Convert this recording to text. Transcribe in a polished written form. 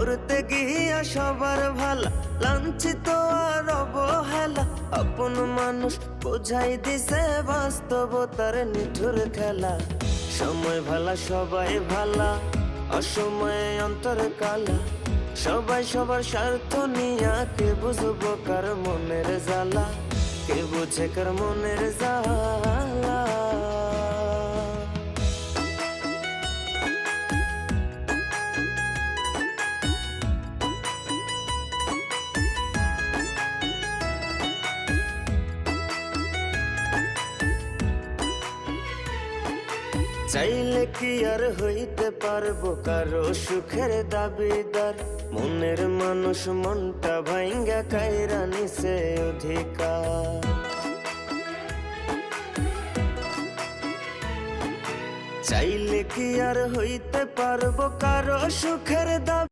করতে গিয়া সবার ভালা, লাঞ্ছিত আর অবহেলা। আপন মানুষ বোঝাই দিছে বাস্তবতার নিঠুর খেলা। সময় ভালা সবাই ভালা, অসময়ে অন্তর কালা। সবাই সবার স্বার্থ নিয়া, কে বুঝবো কার মনের জ্বালা, কে বুঝে কার মনের জ্বালা। চাইলে কি আর হইতে পারবো কারো সুখের দাবিদার? মনের মানুষ মনটা ভাঙ্গা কাইরা নিছে অধিকার। চাইলে কি আর হইতে পারবো কারো সুখের দাবি?